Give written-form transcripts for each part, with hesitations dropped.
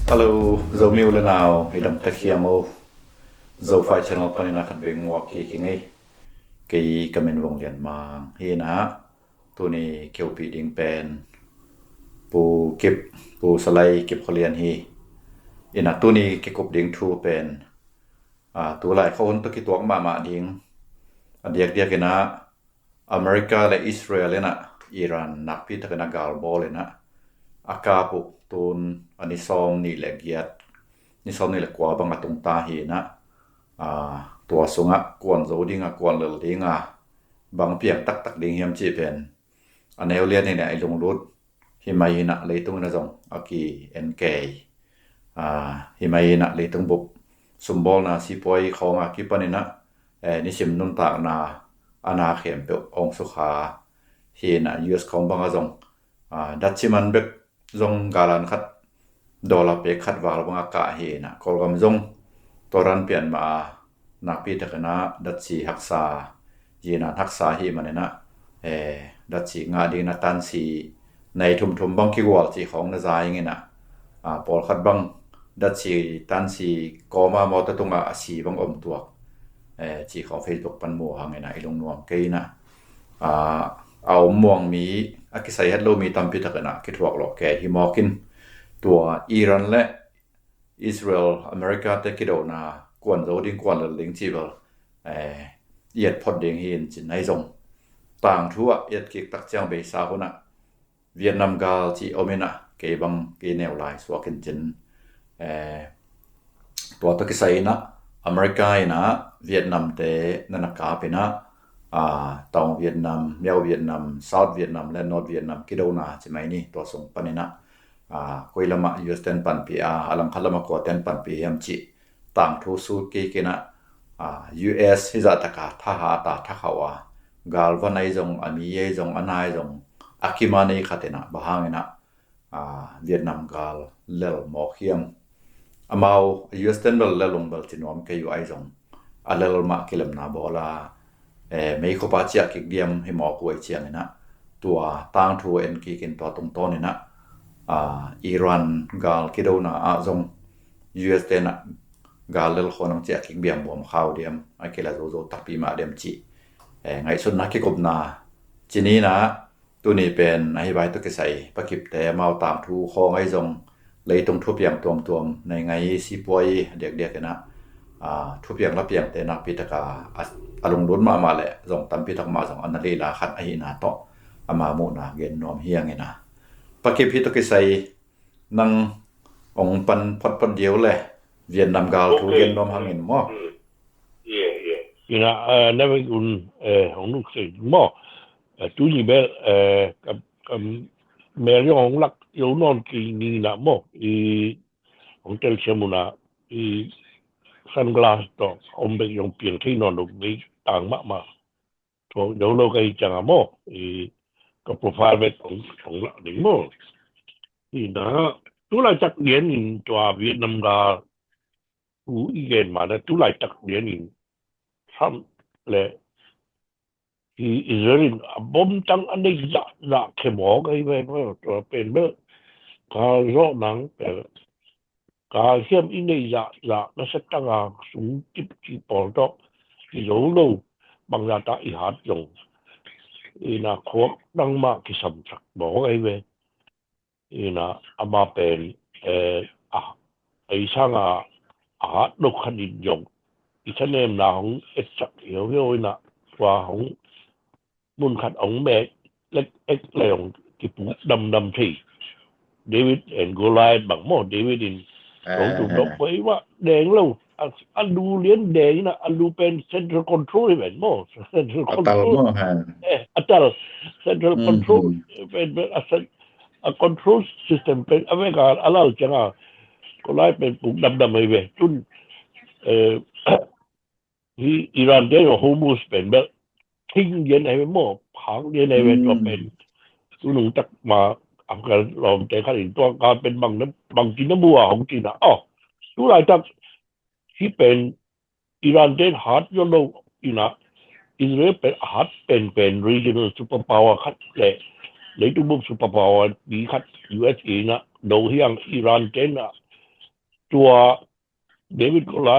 Hello, zo miu le nào hi dam takhiamo zo fai channel panina khan beng wa ki ngai ki comment wong lian ma hi na tu ni keu pi ding pen pu kip pu salai kip kholian hi ina tu ni ki kup ding thu pen tu lai khon to ki tuak ma ding adiak dia kena America le Israel le na Iran nak pi ta kana gal bol le na akapu tun ani som ni le giat ni som ni le kwa bang atung ta hi na tua sunga kwan zo dinga kwan lel dinga bang piang tak ding hiam chi pen aneu lian ni ai lung lut hi mai na le tung na zong aki nk hi mai na le tung bup sumbol na si poi khong a ki panina ni sim nun ta na ana khem pe ong su kha hi na us khong bang a zong dat chi man bek zong galan khat dollar pe khat wal bang ka he na kolgam zong toran pian ma na pi ta kana dat chi haksa yena haksa hi manena dat chi nga di na tan si nei thum bang ki wal chi khong na zai nge na pol khat bang dat chi tan si ko ma mo ta tunga asi bang om tuak chi khong facebook pan mo hang na ilung nuam ke naเอาม่วงมีอากิไซฮัดโลมีตามพิทักษ์นะคิดว่าหลอกแก่ฮิมอกินตัวอิหร่านและอิสราเอลอเมริกาแต่คิดว่านะกวนโจดิ้งกวนลิงจีบเหยียดพอดดิ้งหินจินในทรงต่างทั่วเหยียดกิกตักเจ้าเบสาคนนะเวียดนามกาลจีโอเมนะเก็บังเกแนวลายสวากินจินตัวตะกิไซนะอเมริกานะเวียดนามแต่นันกาเป็นนะตองเวียดนามเมียวเวียดนามเซาท์เวียดนามและนอร์ทเวียดนามกิโดนาใช่ไหมนี่ตัวส่งปันนี่นะคุยละมายูเอสเทนปันปีอลังคัลละมากัวเทนปันปีเฮมจิต่างทูสูกีกินะยูเอสฮิจาตะกาท่าหาตาท่าเขากาลวันไอจงอามีเยจงอันไอจงอากิมานีขัดนะบ้างนะเวียดนามกาลเลลมอขียมมายูเอสเทนเบลเลลงเบลจินวมเกยูไอจงเลลมากิลมนาบอลาไม่ขบเจียกิเดียมให้หมอกวยเชียงนะตัวตั้งทัวเอ็นกีกินตัวตรงต้นนี่นะอิหร่านกาลกิโดนาจงยูเอสเตนะกาลเลลคนงเจียกิเดียมบวมข้าวเดียมไอเกลาโซตักปีมาเดียมจีไงสุดนักกิกบนาจีนี้นะตัวนี้เป็นไอใบตุกใส่ปะกิบแต่มาตามทูคองไอจงเลยตรงทุบอย่างตัวในไงซีปวยเด็กๆนะทุบอย่างรับอย่างแต่นักพิธกาอารมณ์ล้นมาเลยส่งตามพิทักษ์มาส่งอันนั้นเลยละขัดไอ้นาโตอามาโมนาเกนนอมเฮียงไงนะปะเก็บพิทักษ์ใส่นั่งองปันพอดเดียวเลยเวียดนามกาลทูเกนนอมหังเงินมั้งyou know never un hong nu se mo tu ni beกับเมรยองลักอยู่นอนกินี่นะmo i ของเตลเชมุนะi sunglass ต่ออมเบยองเปลี่ยนที่นอนตรงนี้ต่างมากๆตัวเดี๋ยวเราก็จะงามอก็โปรไฟล์เป็นของเราหนึ่งโมนี่นะทุกรายจักเรียนอินตัวเวียดนามกาผู้อีเกนมาแล้วทุกรายจักเรียนอินทำเลยที่อิสราเอลบอมจังอันนี้จะเข็มออกไอ้เว้ยตัวเป็นเมื่อการรอหนังแต่การเชื่อมอินเดียจะนั่นสักตั้งสูงจีปอลก็ที่รู้รู้บางอย่างอีหัดลงนะขวบดังมากที่สำคัญบอกไอ้เว้ยนะอามาเป็นไอ้ช่างหัดลูกขนิยงอีฉันเองนะของเอ็ดจักเหี่ยวนะว่าของมุนขัดของแม่เล็กเลยของที่ปุ๊ดำที่เดวิดแอนโกไลด์บางโมเดวิดผมถูกบอกไว้ว่าแดงแล้วอันดูเลี้ยนแดงนะอันดูเป็น central control เหมือนโม่ central control อัตรา central control เป็นcontrol system เป็นอเมริกาอะไรจังก็ไล่เป็นปุ่มดำไปเว้ยจุนที่อิหร่านได้โฮมูสเป็นแบบทิ้งเย็นไอ้โม่พังเย็นไอ้เว้ยก็เป็นตุนุงจักมาอังกฤษลองแต่ขันตัวการเป็นบางกินน้ำบัวของจีนนะทุกรายจักที่เป็นอิหร่านเดนฮาร์ดยโลนะอิสราเอลเป็นฮาร์ดเป็น regional superpower คัดเลยตัวบุก superpower มีคัด USA นะโดยที่อิหร่านเดน ตัวเดวิดโกไล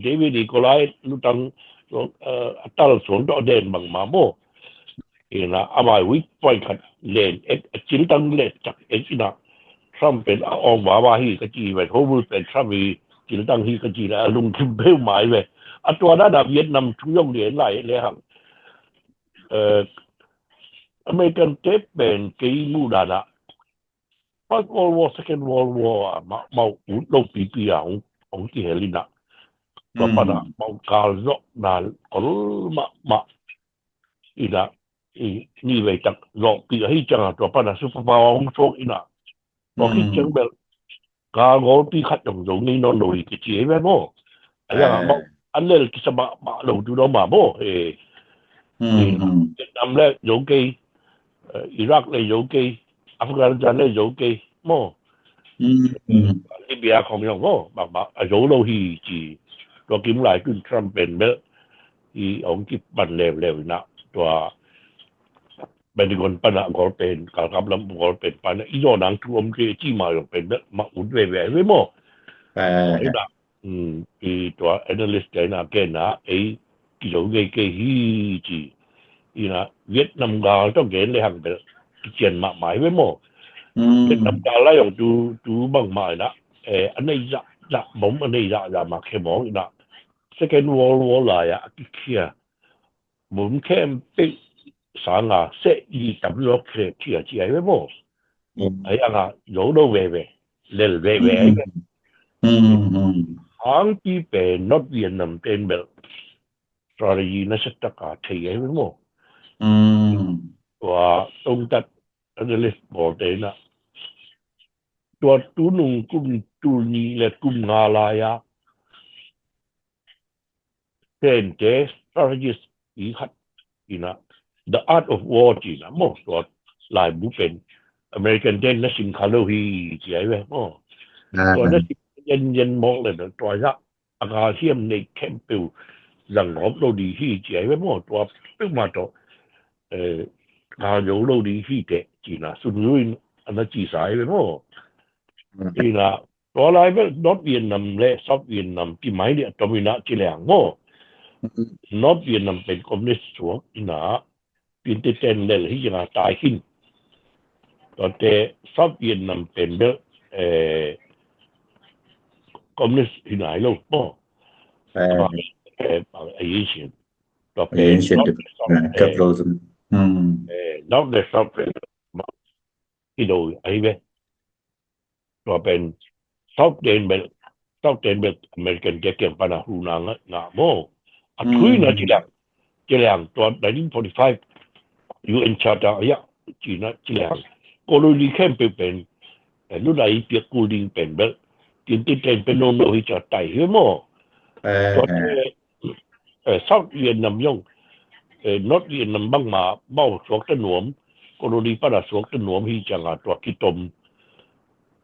เดวิดโกไลลูตังตัลสวนต่อเด่นบางมาโมนะอามาวิปล่อยขัดเลนจิลตังเลนจากนะทรัมป์เป็นออกว่าฮีกจีไปโฮบูเป็นทรัมป์จิลตังฮีกจีแล้วลุงคิมเบลหมายไปตัวนั้นเวียดนามช่วยงเหรียญไหลเลยครับอเมริกันเทปเป็นกี่มูดานะ First World War Second World War มาอุดลงปีของที่เฮลินะก็ปนะมองการรบนานก็มาอีนะนี่ไปจากรบปีให้จังตัวปนะซุปเปอร์พาวเวอร์ของโชคอีนะก็คิดจังแบบการรบปีขัดตรงนี้นอนลอยกี่จีไปโม่ไอ้ยังอันเล่กิสมาลงดูน้องมาโม่เวียดนามเลยโยเกอิรักเลยโยเกอัฟกานิสถานเลยโยเกโม่ลิเบียของยังโม่บางโยโลฮีจีตัวกิมหลายขึ้นทรัมป์เป็นเมื่อที่องค์ที่บันเลวนะตัวเป็นคนปัญหาก็เป็นการทำลำก็เป็นปัญหาอีโยนังทุ่มเทที่มาอย่างเป็นมาอุ่นเว่ยไม่โม่ไอ้ละที่ตัว analyst นะแกนะไอ้ที่โยเกฮีจีอีนะเวียดนามก็ต้องเกณฑ์เลยหังเป็นเขียนมาหมายไว้โม่เวียดนามก็ไล่ออกดูบางหมายนะอันนี้จะผมอันนี้จะมาแค่มองอีนะ Second World War 来啊，去啊，门槛比上啊，设一等落去啊，只係咩？係啊，有到位位，嚟位位嘅。行啲病 not 越南邊邊，所以呢識得架睇嘅咩？話東德嗰啲咧冇地啦，ตัวตุนุงกุมตุนีและกุมงาลายาเป็นเจส strategist อีขัดอีนะ The Art of War จีนะมั่งตัวลายบุเป็น American เจนนักสินคาโลฮีจีไอ้เว้ยมั่งตัวนักสินเย็นมองเลยนะตัวยักษ์อากาศเทียมในแคมป์ปิวหลังหอบโลดีฮีจีไอ้เว้ยมั่งตัวปิวมาตัวการ有โลดีฮีเตจีนะสุดรุ่ยอันนั้นจีสายเว้ยมั่งอีนะตัวลายเว้ย North Vietnam และ South Vietnam ที่หมายเนี่ยตัวมีนะจีแหลงมั่งNorth Vietnam เป็นคอมมิวนิสต์สวงอีนะเป็นที่เต็นเลยที่จะตายขึ้นตอนแต่ South Vietnam เป็นเบลคอมมิวนิสต์ที่ไหนลูกมั่งไอ้ยี่สิบตัวเป็น capitalism นอกจาก South ที่ดูไอ้เว้ยตัวเป็น South เดนเบลอเมริกันจะเกี่ยงปัญหาหูนางนะมั่งอันทุยนะจีแหลงตัว1945 UN Charter อ่ะจีนะจีแหลงโคโลนีแคมป์เป็นนู่นไหนเปียกกูลิงเป็นแบบกินติดเป็นโนโนฮิจะไต่เฮ้ยมั่งตัวSouth เวียดนามยงNorth เวียดนามบ้างมาเบ้าสวกตะหนวมโคโลนีปัญหาสวกตะหนวมฮิจังอ่ะตัวกิตม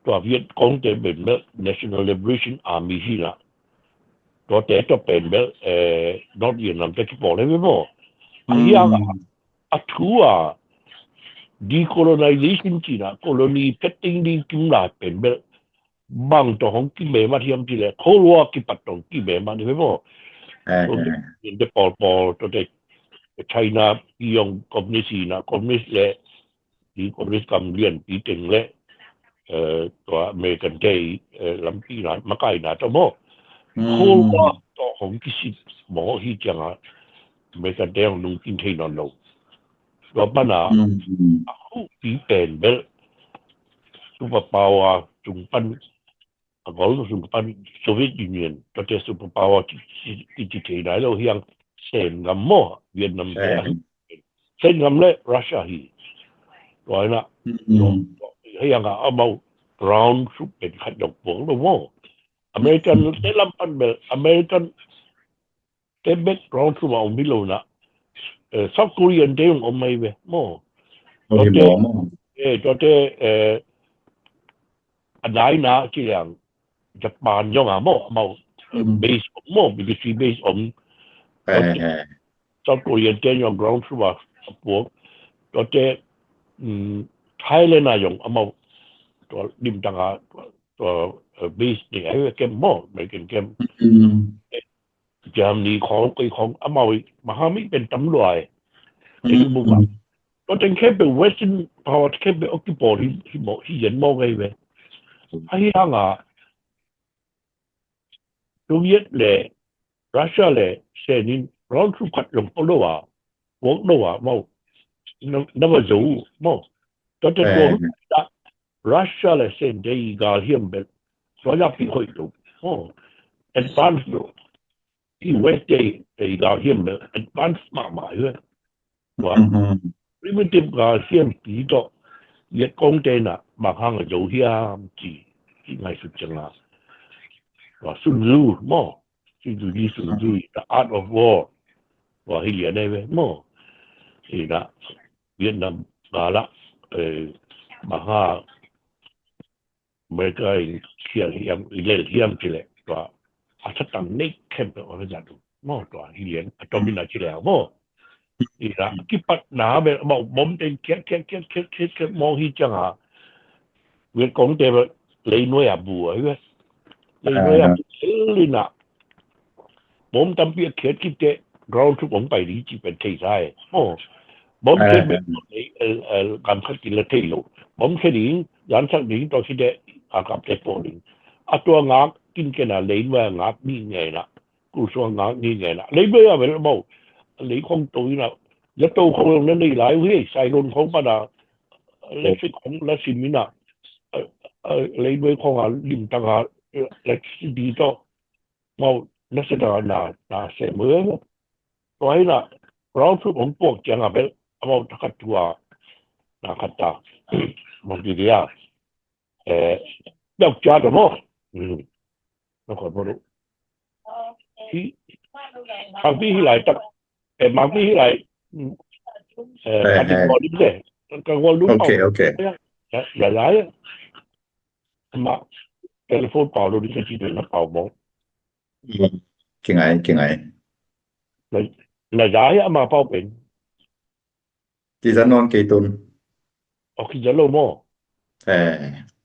ตัวเวียดกงเต็มเป็นแบบ National Liberation Army ฮิละตัวแต่ตัวเป็นแบบNorth Vietnam จะคิดบอกเลยไม่บอกไอ้ยังอ่ะทัว decolonization จีนะ colony petting ดิ้งกิมลาเป็นแบบบางตัวของกิมเบมาที่ยามจีเลยโคลัวกิปัดตรงกิมเบมาที่ไม่บอกตัวเด็กปอตัวเด็กไชน่าปียงคอมมิวนิสต์นะคอมมิวนิสต์เลยดีคอมมิวนิสต์กำเรียนปีเต็งเลยตัวอเมริกันเกย์ลำปีนะมาไกลนะตัวโมโคลัวตัวของกิสิหมอที่จังอ่ะอเมริกันเกย์นุ่งกินเทนอนโลตัวปัญหาคู่ปีเป็นเบลซูเปอร์พาวเวอร์จุงปันก็รู้สึกปันโซเวียตยูเนียนตัวเจ้าซูเปอร์พาวเวอร์ที่เทนได้แล้วยังเซนกัมโมเวียดนามเซนกัมเลยรัสเซียฮีร้อยละให้ยังเอาเบา ground สุดเป็นขัดดอกบวงตัวโมอเมริกันเซลัมปันเบลอเมริกันเต็มเบก ground สุดมาไม่รู้นะSouth Korean เดี๋ยวไม่เว้ยโม่ตัวเจ้อันไหนนะที่อย่างญี่ปุ่นยังอ่ะโม่มา base โม่ BBC base on South Korean เดี๋ยว ground สุดมาพวกตัวเจ้Thailand นะยังมาตัวริมทาง ตัวbase นี่ไอ้เกมมอไม่เกม จามนี้ของอเมริกมหามิเป็นตำรวจไอ้ดูบุกก็จะแค่เป็นเวสต์พอแค่เป็นออคิปอร์ที่บอกที่ยันมองไงเว้ยไอ้ยังอ่ะโซเวียตเลยรัสเซียเลยเซนินร้อนสุดขัดลงตัวว่ะวกตัวว่ะมองนั่นว่าจู่มองตอนจะตัวรัสเซียเลยเซนได้กาเฮียมเป็นส่วนใหญ่ปีคุยตัวมองแอดวานซ์ตัวที่เวสต์ได้กาเฮียมเป็นแอดวานซ์มากมายเว้ยว่า primitive กาเฮียมปีต่อเย็ดกงเตน่ะบางครั้งก็อยู่ที่ที่ไงสุดจังละว่าซุนซูมั่งซุนซู the art of war ว่าให้เรียนได้ไหมมั่งนี่นะเวียดนามมาละบางครั้งอเมริกาเขียนเทียมทีเลยว่าอาจจะตั้งนิกเข้มเป็นอะไรจัดมั่งตัวให้เรียนอะตอมินาทีแล้วมั่งนี่นะที่ปัญหาแบบบอกผมเป็นเขียนมองที่จังอ่ะเวียดกงเตะเลยน้อยบัวเว้ยเลยน้อยเลยนะผมทำเพียงเขียนคิดเตะเราทุกผมไปดีจีเป็นเทใช่โอ้ผมเขียนแบบการพัฒนาเทโลผมเขียนยันสักนี้ตอนที่เดอากับเทปลิงตัวงักกินกันนะเลยว่างักนี่ไงนะกูส่วนงักนี่ไงนะเลยไม่เอาไปแล้วบอกเลยคงตัวนะแล้วตัวคงนั้นได้หลายเว้ยใส่ลงของปะนะเล็กของและสิมินะเลยด้วยของลิมต่างหากเล็กดีต่อมานักศึกษาหน้าเสมอตัวให้ละเราทุกคนพวกจังอ่ะเป็นเอาทักตัวนักขัดตามันดีอ่ะเด็กจ้าตัวมั้งนักขัดมาดูที่บางที่ไหลตักบางที่ไหลการที่บอดี้เลยการวอลลุ่มอย่าไหลมาเทเลโฟนเป่าดูดิฉันคิดว่าเป่ามองกี่ไงlà giải á mà bao bệnhกี่จะนอนกี่ตุนkhi giờ lâu mò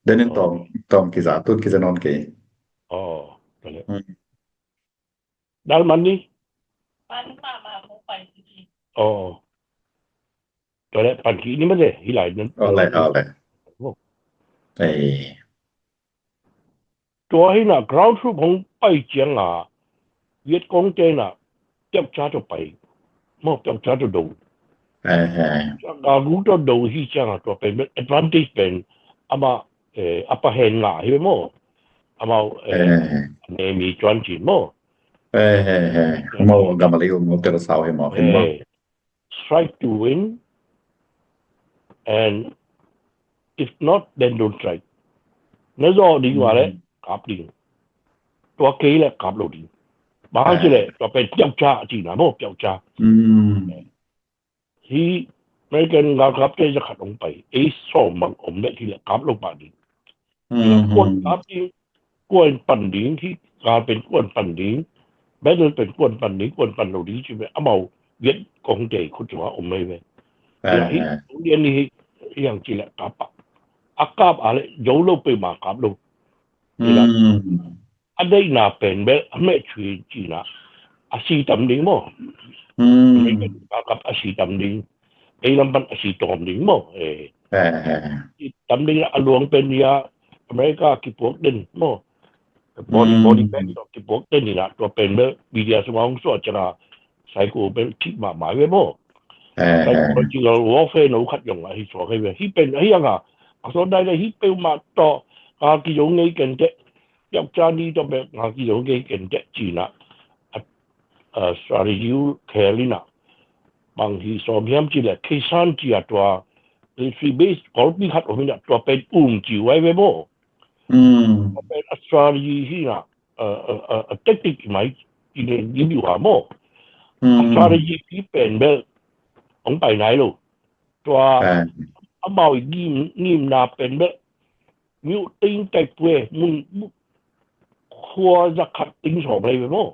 เดินตองกี่ตุนกี่จะนอนกี่นั่นแหละดัลมันนี่ตัวแรกปันกี้นี่ไม่ได้ที่ไหลนั้นอะไรตัวให้น่ะ ground troop ของไปเจียงอ่ะเวียดกงเจน่ะเจ้าจ้าจะไปมอบเจ้าจ้าจะดูการรู้ตัวดูที่เจียงอ่ะตัวเป็น advantage เป็นอามาupper hand ง่ายใช่ไหมมั้งอามาเนี่ยมีจวนจีนมั้งโมกำมะลิโมเตอร์สาวให้หมอเห็นมั้ง strike to win and if not then don't strike นั่นก็ดีกว่าเลยกับดีตัวเกย์เลยกับเราดีบางทีเลยตัวเป็นเจ้าจ้าจีนนะมั้งเจ้าจ้าที่อเมริกันกับจะขัดลงไปสองมันเนี่ยที่เลยกับลงมาดีคนกับที่กวนปั่นดิ้งที่การเป็นกวนปั่นดิ้งแม้จะเป็นกวนปั่นดิ้งกวนปั่นเราดีใช่ไหมเอาเวียดกงเจคุณจะว่าไม่เว้ยที่เรียนนี้อย่างจีแหละกับอากาศอะไรย้อนลงไปมากับลงนี่ละอันนี้น่าเป็นแบบไม่ช่วยจีน่ะอาชีพตำดิ้งมั้งไม่เป็นกับอาชีพตำดิ้งลำพันอาชีพตำดิ้งมั้งตำดิ้งอารมณ์เป็นยาอเมริกากี่พวกเด่นมั้งบอดี้แบ็กกี่พวกเด่นนี่ละตัวเป็นแบบวิทยาสมองส่วนจะใส่กูเป็นที่มาหมายไว้มั้งใส่กูจริงเราวอลเฟนเราขัดยังไงที่สอนให้เว้ยที่เป็นไอ้ยังอ่ะสอนได้เลยที่เป็นมาต่อกี่อย่างไงกันเจ๊ยักษ์จานี่จะแบบกี่อย่างไงกันเจ๊จีน่ะstrategy แค่นี้นะบางทีสอบย้ำจีแหละเคสันจีอ่ะตัวfree base ก็มีขัดออกมาเนี่ยตัวเป็นจีไว้ไว้มั้งเป็น strategy ที่น่ะtactic ไหมที่เนี่ยยิ่งอยู่หามั้งstrategy ที่เป็นแบบของไปไหนลูกตัวเอามาอีกนิ่มนาเป็นแบบมิวติ้งแต่เว้ยมึงควรจะขัดติ้งสอบอะไรไปมั้ง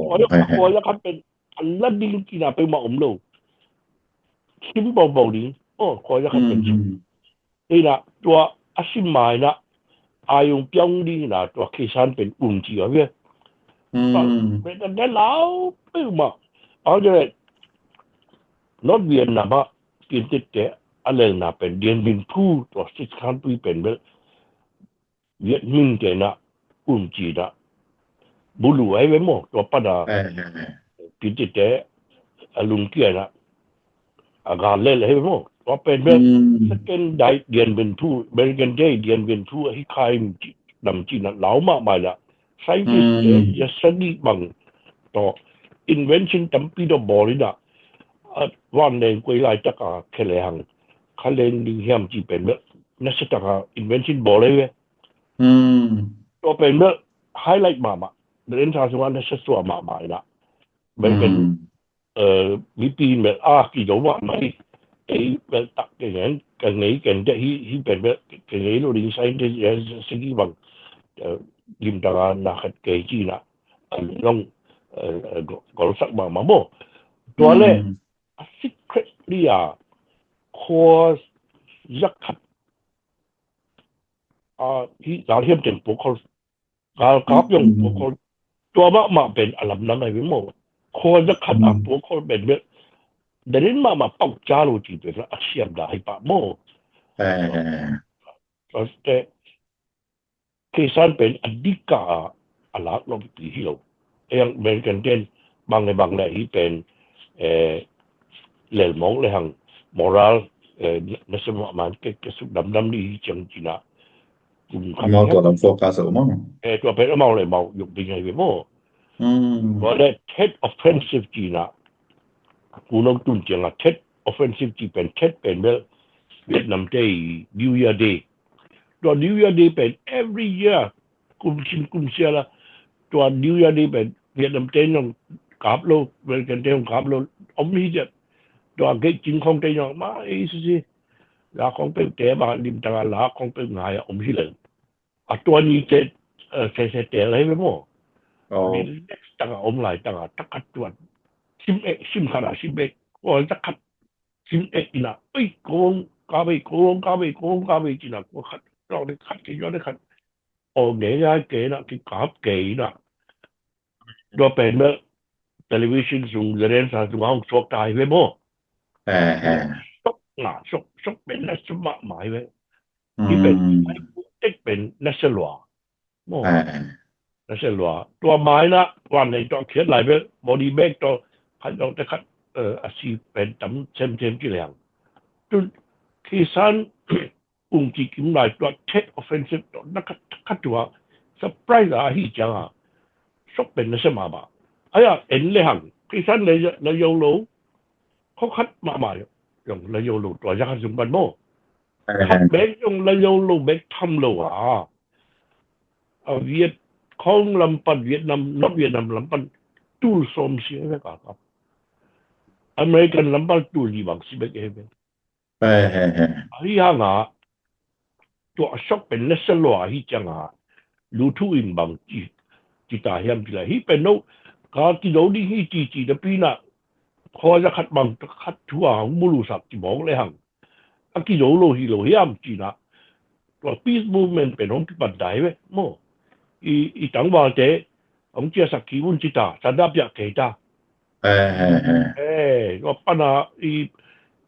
ควรจะขัดเป็นอันละดิ้งกี่นาไปมาลูกคิมเบาๆดิ้งควรจะขัดเป็นนี่นะตัวอาชิมายนะ อายุเปียงดีนะตัวเคชันเป็นอุ่นจีเว้ยเป็นแต่แล้วไม่มาเอาเลยนอตเวียนนะมากินติดแต่อะไรนะเป็นเดียนบินผู้ตัวสิบคันปีเป็นเวียดมิงเจนะอุ่นจีนะบุรุษไอ้เว้ยมั้งตัวปัดากินติดแต่อลุงเกียนะอากาศเล่นไอ้เว้ยมั้งตัวเป็นสแกนได้เดียนบินผู้เบลกันได้เดียนบินผู้ให้ใครนำจีนะเหลามากมายละscientistจะสนิทบังต่อ invention จำปีดบอลินะวันเองกุยไลจักรเคลหังคาเลนดิเฮียมจีเป็นเมื่อนักศึกษา invention บอเลยเว้ยตัวเป็นเมื่อ highlight มาเรียนทางสวรรค์นักศึกษามาละเป็นมีปีแบบกี่โยว่าไม่ไอ้แบบตักอย่างนั้นกันไหนกันจะที่เป็นแบบกันไหนเราดีไซน์จะสกิบังริมตะนาขัดเกจีนะลองก็รู้สักมาโมตัวเล่secret นี่คอยักขัดที่เราเทียมเป็นพวกเขาการยงพวกเขาตัวมาเป็นอลัมนั่นไงพี่โมคอยักขัดพวกเขาเป็นแบบเดินมาปักจ้าลูจีเป็นอาชีพได้ปะโมแต่kesan pen adika ala lo pi hilo yang ben kan den bang le hi pen lel mong le hang moral na se man ke su dam ni chang china mau to dam focus mo to pe mau le mau yuk ding ai mo wa le head offensive china kunong tun chang a head offensive chi pen head pen bel Vietnam Day New Year Dayตัว New Year Day เป็น every year กุมเสียละตัว New Year Day เป็นเวียดนามเต้นของกราบโลเวลกันเต้นของกราบโลอมนี้จะตัวเกิดจริงของเต้นของมาสิลาของเป็นเตะบาลิมตาลาของเป็นไงอมที่เลยตัวนี้จะเสียเตะอะไรไปมั้งมีเล็กต่างอมหลายต่างตักตัวซิมขนาด11ก็ตัก11นะเอ้ยโกงกาไปจีน่ะก็ขัดเราได้ขัดกี่ย้อนได้ขัดโอ้เงี้ยเก๋นะที่กราบเก๋นะตัวเป็นเมื่อทีวีสูงเรียนสารสุขห้องสวกตายไว้โม่ชกเป็นนักสมัครหมายไว้ที่เป็นเป็นนักสลวโม่นักสลวตัวหมายนะวันในตัวเขียนหลายเว้บอดี้แบกตัวขัดเราได้ขัดอาชีพเป็นตำเซมกี่แรงจนที่สันอุ้งจีกิมหลายตัวเท็ดออฟเฟนซีฟตัวนักขัดตัวเซอร์ไพรส์อะไรจังชกเป็นนักสมัครบ่ไอ้เอ็นเลยหังที่สันเลยยงโลเขาคัดมาอย่างเลยยงโลตัวยักษ์สุงบันโม่คัดเบกยงเลยยงโลเบกทำโลเวียดของลำปันเวียดนามนอกเวียดนามลำปันตู้สมเสียไปกับอเมริกันลำปันตู้ดีบางสิเบกเองไอ้ห่างตัวช็อกเป็นนักสลวะที่จังลูทูอินบางจีตาเฮียมจีละที่เป็นโนการที่เราดีที่จีเดปีน่ะพอจะขัดบางขัดทั่วของมูลุสักจีบอกเลยหังอันที่เราโลเฮียมจีน่ะตัว peace movement เป็นของที่ปัจจัยเว้ยโม่อีจังหวะเจ๊ของเจ้าสักขีวุ้นจีตาสันดาบอยากเกตาก็ปัญหา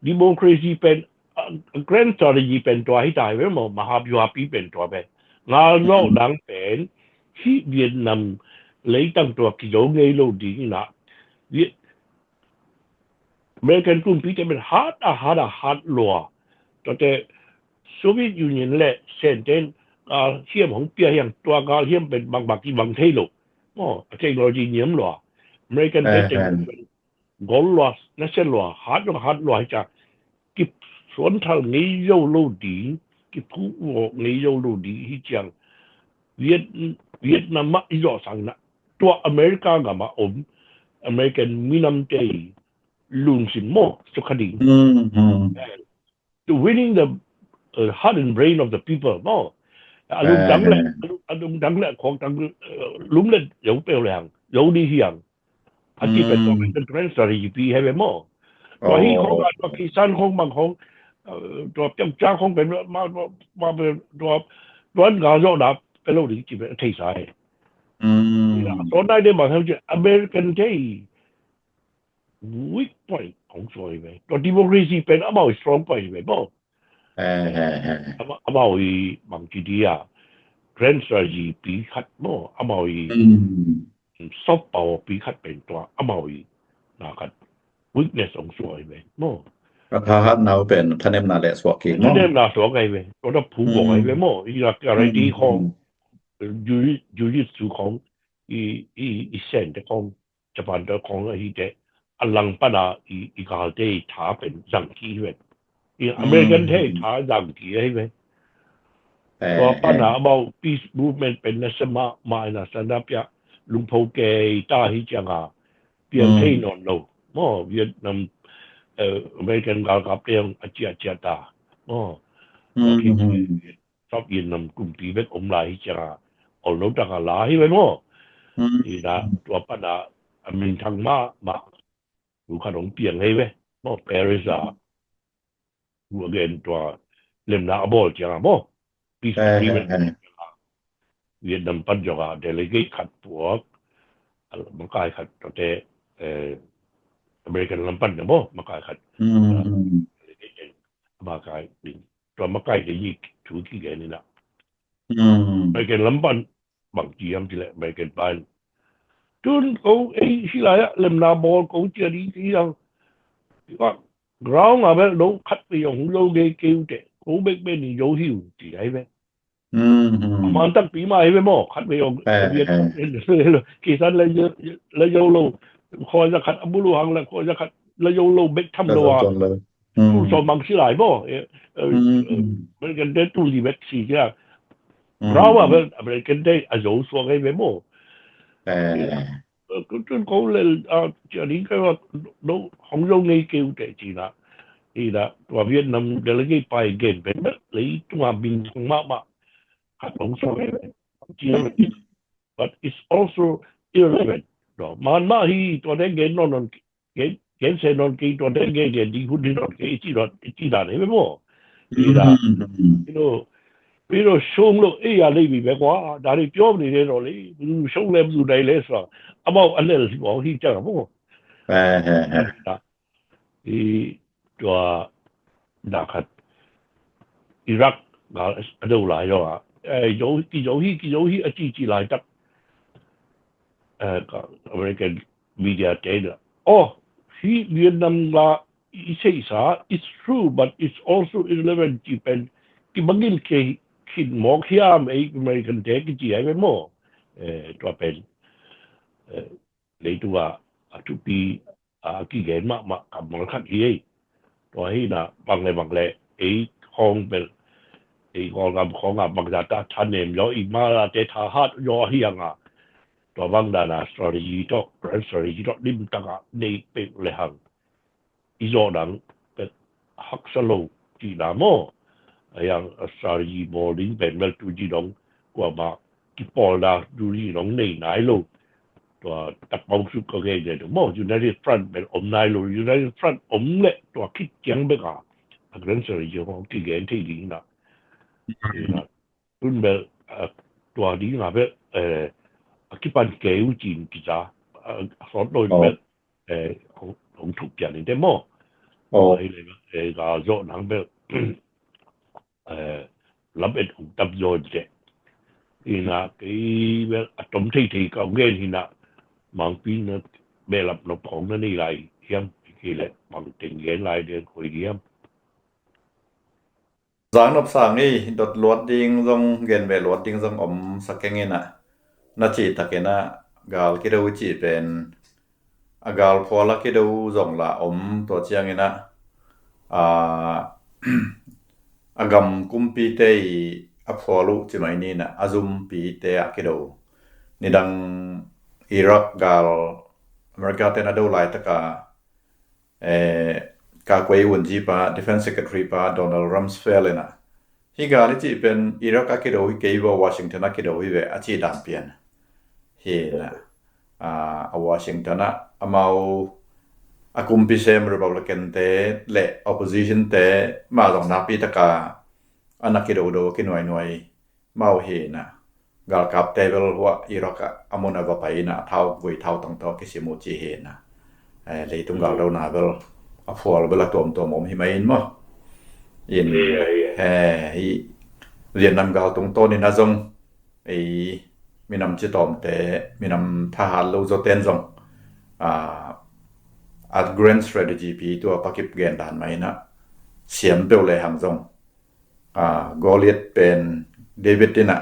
democracy เป็น grand strategy เป็นตัวให้ตายไว้หมดมหาวิทยาลัยเป็นตัวเป็นงานโลกดังเป็นที่เวียดนามเลยตั้งตัวกิโลเงยโลดีนะอเมริกันกลุ่มพี่จะเป็น hard ลัวแต่โซเวียตยูนียนและเซนเทนเทียมของเปียอย่างตัวการเทียมเป็นบางที่บางเทโลเทคโนโลยีเยี่ยมลัวอเมริกันเป็นกอลลัวนั่นเช่นลัว hard ลัวจะกิบสวนทางนี้โยโลดีกิบผู้วนี้โยโลดีที่จังเวียดนามอีกอย่างนะตัวอเมริกากับมาอเมริกันมีน้ำใจลุนสินโมสุขดี to winning the heart and brain of the people โมอารมณ์ดังแหละของดังลุ้มเล่นเดี๋ยวเปลวแรงเดี๋ยวดีเหี่ยงอาชีพเป็นตัวเป็นเทรนด์สตรีปีให้เป็นโมตัวที่ของตัวคีซันของบางของตัวเจ้าของเป็นมาเป็นตัว Tuan gazo na pelo di chi be thei sai. ตอนนั้นเนี่ยมันเขาจะ American ที่ weak point ของส่วนไปตอน democracy เป็นอามา strong point ไปบ่อามาบางทีอ่ะ grand strategy ปีขัดบ่อามา soft power ปีขัดเป็นตัวอามานะครับ weakness ของส่วนไปบ่ ก็พาหัดนาเป็นท่านเอ็มนาเลสวอกิง ท่านเอ็มนาสวกไงไปตอนนั้นผู้บอกไงไปบ่อีหลักอะไรที่ของยูยิสุของอีเซนแต่ของญี่ปุ่นแต่ของไอ้เด็กอลังปนาอีกาเดย์ท้าเป็นยังกี้เว้ยอีอเมริกันเทท้ายังกี้ไอ้เว้ยตัวปัญหาabout peace movement เป็นนัสมามานะสันนับยาลุงโพเกต้าฮิจังอ่ะเปลี่ยนที่นอนโลมั่วเวียดนามอเมริกันกับเรื่องอาเจียตามั่วชอบเวียดนามกลุ่มปีเวทอมลายฮิจังอ่ะเอารถจักรลาฮิเว้ยมั่วนี่นะตัวปัญหาอเมริกันมาดูขนมเปียงให้เว้ยมั่วปารีสอ่ะดูเกินตัวเล่มหน้าบอลจังอ่ะมั่วpeace agreement เวียดนามปัจจุบัน delegate ขัดตัวมันกลายขัดตัวแต่อเมริกันลำปันเนี่ยมันกลายขัดมากลายตัวมันกลายจะยิ่งถูกกี่แกนี่นะอเมริกันลำปันบางทีมที่แหละอเมริกันปันจนเขาสิไรอะเล่มนาบอลเขาเจอดีที่ยังก็ ground อะแบบเราขัดไปอย่างเราเกี่ยวแต่เขาเป็นนี่โยหิวที่ไหนไหมมันตั้งปีมาให้ไปมั่วขัดไปอย่างเวียดกี่สันเลยโยโลคอยจะขัดอับูลูฮังแล้วคอยจะขัดเลยโยโลเบกทำตัวตู้สมังสิหลายมั่วมันกันได้ตู้ดีเบกสี่จ้ะเราอะเป็นอเมริกันได้อายุส่วนให้ไปมั่วจนเขาเลยจะนี้ก็ว่าเราของเราในเกี่ยวแต่จีน่ะนี่นะตัวเวียดนามเดลกี้ไปเก่งเป็นเลยตัวบินของมากขัดของส่วนให้ไปจีน but it's also irrelevant มันมาที่ตัวเด็กเก่งนอนเก่งเซนอนกี่ตัวเด็กเก่งดีหุ่นดีนอนกี่จีน่ะเนี่ยไม่มั่วนี่นะပြီးတော့ရှုံးလို့အေးရလိမ့်ပြီပဲကွာဒါတွေပြောနေတယ်တော့လေဘူးရှုံးလဲဘူးနိုင်လဲဆိုတော့အမောက်အလက်ဘောဟိကြတာပေါ့ဒီတော့ဒါခတ်အီရတ်ကအဒူလာရောယောဟီအကြည့်ကြည့်လိုက်တော့အမေရိကန်မီဒီယာတဲတော့အော်ဒီဗီယက်နမ်လာhe says it's true but it's also irrelevant depend ဒီမငင်ကေคิดหมอขี้อเมริกันเด็กจีไอ้เป็นหมอตัวเป็นเลยตัวทุกปีกี่เกณฑ์มากับมันขัดเอ้ตัวให้นะบางเลยของเป็นของบางจากท่านเองย้อนอีกมาละแต่ถ้าฮัดย้อนเฮียงตัวบางด้าน strategy ตัว grand strategy ตัวริมตั้งในเป็นเลยหังอีโจดังเป็นฮักสโลจีนามออย่าง strategy boarding เป็นเมื่อตัวจีนงกว่ามาที่ปอลาดูจีนงในไหนลูกตัวตัดปองสุกก็แค่เดียวมั่ว United Front เป็นอมนายลูก United Front อมเละตัวคิดยังไม่กล้าเรื่อง strategy ของที่เก่งที่ดีนะรุ่นแบบตัวดีนะแบบคิดปันเกี่ยวจีนกิจาสอนโดยแบบของทุกอย่างนี่ได้มั่วไอ้เลยก็โยนหนังแบบรับเอ็ดของตับโยนเจ้ที่น่ะที่แบบต้มที่ก็เงี้ยที่น่ะบางปีน่ะเบลับนบของนั่นนี่ไรเฮียมที่แหละบางติงเงี้ยไรเดือนคุยเฮียมสางนบสางนี่ดดลวดดิงทรงเกณฑ์เบลวดดิงทรงอมสักแกงนี่น่ะนาจีตะเกน่ะกาลกิดาวจีเป็นกาลพอละกิดาวทรงละอมตัวเจียงนี่น่ะagam kumpi te apolu chimaini na azum pi te akido nidang Iraq gal America te na do lai taka ka kwei wunji pa defense secretary pa Donald Rumsfeld na hi gal chi pen Iraq akido hi keiwa Washington akido hi ve achi dan pian hi na a Washington na amau akumpi sem Republican te le opposition te ma dong na pi taka anakido do kinwai mau he na gal kap table wa iraka amona va pai na thau voi thau tang to ke simu chi he na le tung gal do na bel a phol bela tom hi mai in mo in hi rian nam gal tung to ni na zong ei mi nam chi tom te mi nam tha han lo zo ten zong at grand strategy pi to pakip gen dan mai na siam pe le hang zong Goliath pen David tina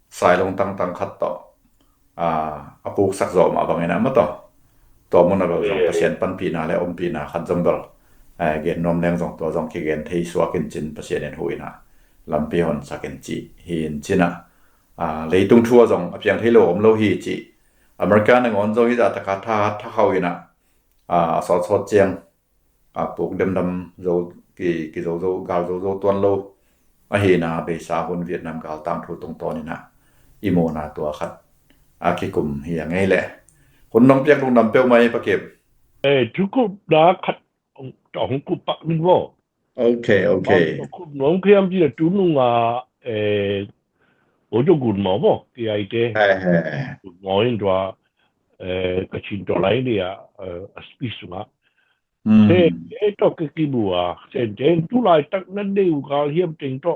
sai long tang khat to apuk sak zo ma bangena ma to mon na zong pasien pan pi na le om pi na khat zong dol gen nom leng zong to zong ki gen thei swa kin chin pasien en huina lam pi hon saken chi hin china leitung thua zong apyang thei lo om lo hi chi America na ngon zo hi za ta ka tha hawina so chiang puk dem zo ki zo gal zo tuan lo hi na be sa hun Vietnam gal tam thu tong to ni na imo na to khat ki kum hi ngai le hun nong piak lung nam pe mai pa kep tu ku da khat tong ku pak ni wo okay ku nong khiam ji tu nu nga o jo gun mo mo ki ai te mo in dwa ka chin to lai ni a spisu nga to ke ki bua sen den tu lai tak nan de u gal hiam ting to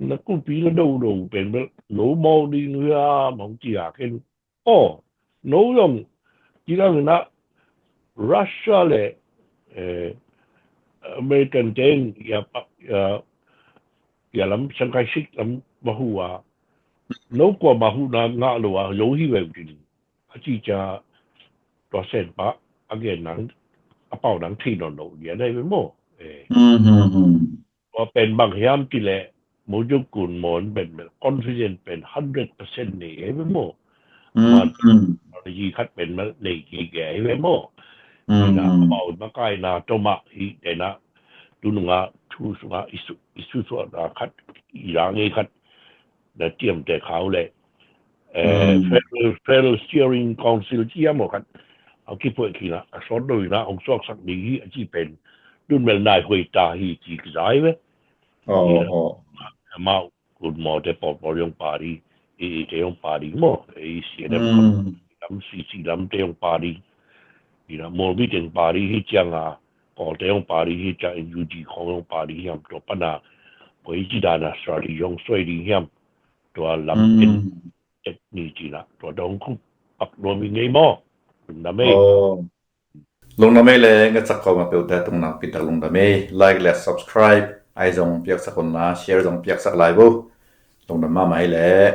na ku pi na do pen lo mo di nga mong ji a ken no yom ji la na Russia le American den ya lam Shanghai shik lam bahua no ko bahu na nga lo a lo hi we ji a ji ja to sen ba again nang a pao nang thi no no ya dai moว่าเป็นบางยามที่แหละมูจุกุนหมอนเป็น confident เป็น 100% นี่ไอ้เว้ยโมมันยีคัดเป็นมาเลยกี่แก่ไอ้เว้ยโมนี่นะเอามาใกล้นาโตมาอีเดนะดูนุงาทูสุงาอิสุสวดคัดอีรางไอ้คัดแต่เตรียมแต่เขาเลยFederal Steering Council ที่ยามคัดเอาคิดพวกขี้นะสอนดูนะองค์ซอกสักนี้ที่เป็นดุนเมลนายคุยตาฮีจีกใจเว้ยมาคุณหมอจะปอดบริยงปารีเจียงปารีมั้งเสียดายลำซีลำเจียงปารีนี่นะมอบิเจียงปารีที่จังปอดเจียงปารีที่จังยูจีของยงปารียามตัวปัญหาไปจีดานาสตราลียงสวยดียามตัวลำเป็นเทคนิคจีนะตัวดงคุปปักรวมยังไงมั้งนั่นไม่ลงน้ำไม่เลยก็จะเข้ามาเป็นแต่ตรงนั้นปิดลงน้ำไม่ like และ subscribe ไอจงเปียกสักคนละ share จงเปียกสักไลฟ์บุลงน้ำมาไม่เลย